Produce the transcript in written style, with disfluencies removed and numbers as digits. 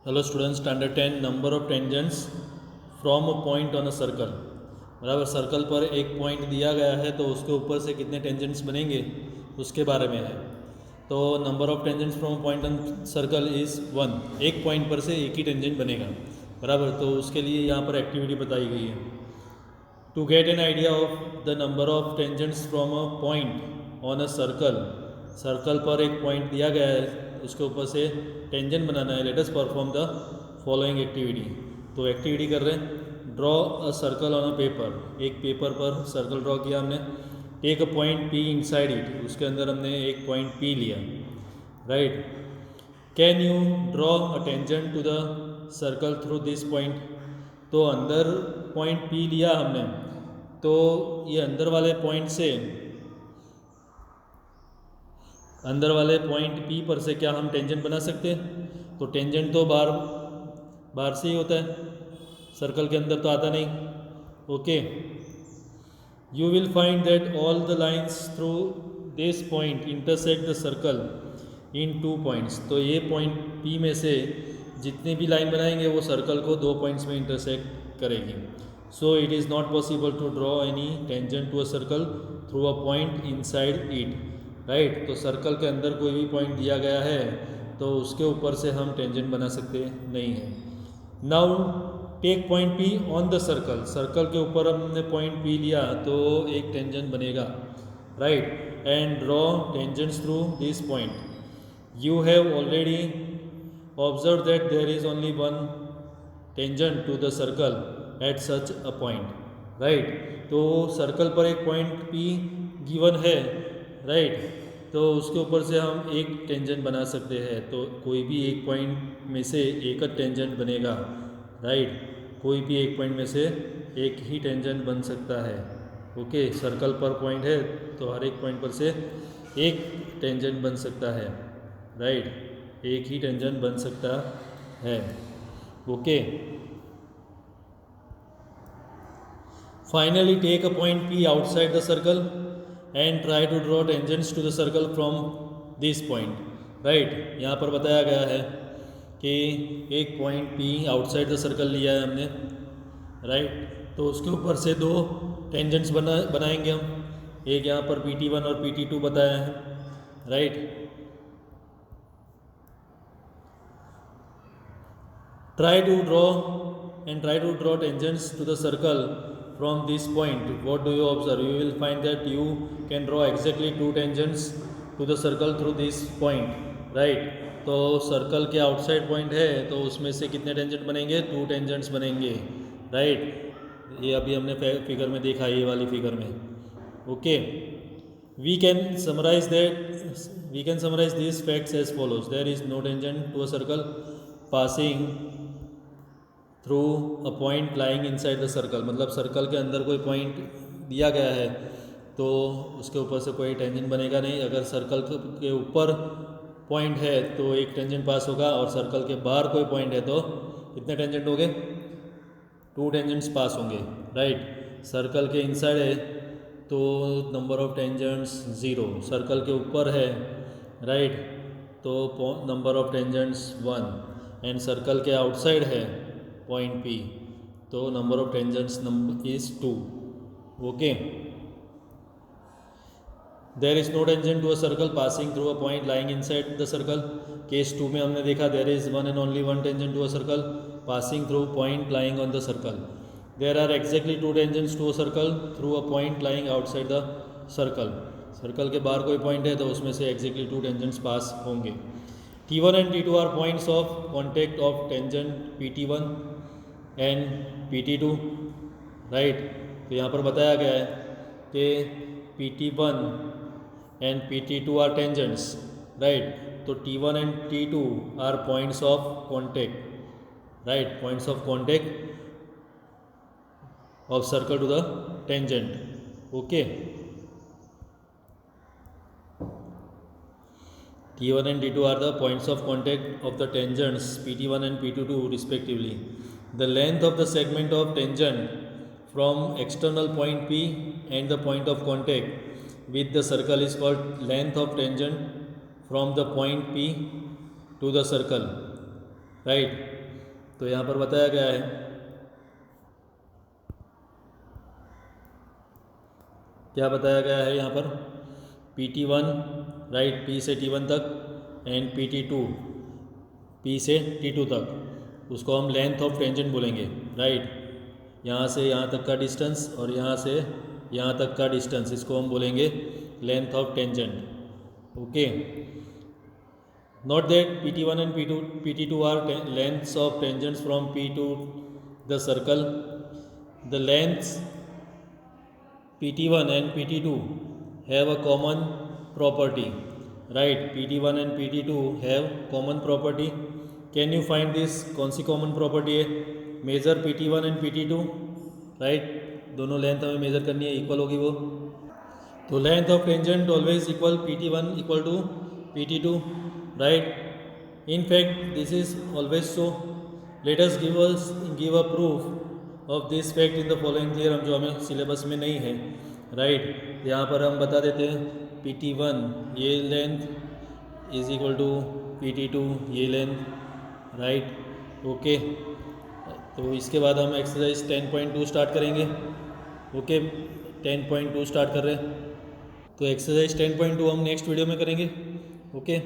Hello students, standard 10 number of tangents from a point on a circle. बराबर, circle पर एक point दिया गया है तो उसके ऊपर से कितने टेंजेंट्स बनेंगे उसके बारे में है। तो number of tangents from a point on circle is 1। एक पॉइंट पर से एक ही टेंजेंट बनेगा। बराबर, तो उसके लिए यहाँ पर एक्टिविटी बताई गई है। To get an idea of the number of tangents from a point on a circle. Circle पर एक पॉइंट दिया गया है, उसके ऊपर से टेंजेंट बनाना है। Let us perform the following activity. तो एक्टिविटी कर रहे हैं, draw a circle on a paper. एक पेपर पर सर्कल ड्रॉ किया हमने। Take a point P inside it, उसके अंदर हमने एक पॉइंट पी लिया। Right, can you draw a tangent to the circle through this point. तो अंदर पॉइंट पी लिया हमने, तो ये अंदर वाले पॉइंट से, अंदर वाले पॉइंट पी पर से क्या हम टेंजेंट बना सकते हैं। तो टेंजेंट तो बार बार से ही होता है, सर्कल के अंदर तो आता नहीं। Okay, you will find that all the lines through this point intersect the circle in 2 points. तो ये पॉइंट पी में से जितनी भी लाइन बनाएंगे वो सर्कल को 2 पॉइंट्स में इंटरसेक्ट करेगी। So it is not possible to draw any tangent to a circle through a point inside it. Right, तो सर्कल के अंदर कोई भी पॉइंट दिया गया है तो उसके ऊपर से हम टेंजेंट बना सकते नहीं हैं। Now take point P on the circle. Circle के ऊपर हमने पॉइंट पी लिया तो एक टेंजेंट बनेगा। Right, and draw tangents through this point. You have already observed that there is only one tangent to the circle at such a point. Right, तो circle पर एक पॉइंट P गिवन है। Right, तो उसके ऊपर से हम एक टेंजेंट बना सकते हैं। तो कोई भी एक पॉइंट में से एक टेंजेंट बनेगा। राइट, कोई भी एक पॉइंट में से एक ही टेंजेंट बन सकता है। ओके, सर्कल पर पॉइंट है तो हर एक पॉइंट पर से एक टेंजेंट बन सकता है। राइट, एक ही टेंजेंट बन सकता है। Okay, finally take a point P outside the circle and try to draw tangents to the circle from this point. Right, यहाँ पर बताया गया है कि एक point P outside the circle लिया है हमने। राइट, तो उसके ऊपर से 2 टेंजेंट्स बनाएंगे हम। एक यहाँ पर PT1 और PT2 बताया है। Right, try to draw tangents to the circle from this point. What do you observe? You will find that you can draw exactly 2 tangents to the circle through this point. Right, तो circle के outside point है तो उसमें से कितने tangent बनेंगे, 2 tangents बनेंगे। Right, ये अभी हमने फिगर में देखा, ये वाली फिगर में। Okay, we can summarize these facts as follows. There is no tangent to a circle passing through a point lying inside the circle. मतलब सर्कल के अंदर कोई पॉइंट दिया गया है तो उसके ऊपर से कोई टेंजेंट बनेगा नहीं। अगर सर्कल के ऊपर पॉइंट है तो एक टेंजेंट पास होगा, और सर्कल के बाहर कोई पॉइंट है तो कितने टेंजेंट होंगे, 2 टेंजेंट्स पास होंगे। राइट, सर्कल के इनसाइड है तो नंबर ऑफ टेंजेंट्स 0। सर्कल के ऊपर है, राइट, तो number of tangents 1। And circle के आउटसाइड है पॉइंट P, तो number of tangents is 2। Okay, there is no tangent to a circle passing through a point lying inside the circle. Case 2 में हमने देखा there is one and only one tangent to a circle passing through point lying on the circle. There are exactly 2 tangents to a circle through a point lying outside the circle. Circle के बाहर कोई point है तो उसमें से exactly 2 tangents पास होंगे। T1 and T2 are points of contact of tangent PT1 and PT2। Right, तो यहाँ पर बताया गया है कि PT1 and PT2 are tangents. Right, तो T1 and T2 are points of contact. Right, points of contact of circle to the tangent. Okay, T1 and T2 are the points of contact of the tangents PT1 and PT2 respectively. The length of the segment of tangent from external point P and the point of contact with the circle is called length of tangent from the point P to the circle. Right. तो यहाँ पर बताया गया है क्या बताया गया है यहाँ पर, PT1 राइट, P से T1 तक एंड PT2 P से T2 तक, उसको हम लेंथ ऑफ टेंजेंट बोलेंगे राइट। यहाँ से यहाँ तक का डिस्टेंस और यहाँ से यहाँ तक का डिस्टेंस, इसको हम बोलेंगे length of tangent. Okay, note that PT1 and PT2 are lengths of tangents from P to the circle. The lengths PT1 and PT2 have a common property, right? PT1 and PT2 have common property. Can you find this? कौन सी common property है? Measure PT1 and PT2, right? दोनों length हमें measure करनी है, equal होगी वो। तो length of tangent always equal PT1 equal to PT2, right. In fact this is always so. Let us give a proof of this fact in the following theorem, जो हमें syllabus में नहीं है, राइट। यहाँ पर हम बता देते हैं PT1 ये length is equal to PT2 ये लेंथ, राइट। ओके, तो इसके बाद हम एक्सरसाइज 10.2 स्टार्ट करेंगे। ओके, 10.2 स्टार्ट कर रहे हैं। तो एक्सरसाइज 10.2 हम नेक्स्ट वीडियो में करेंगे। ओके।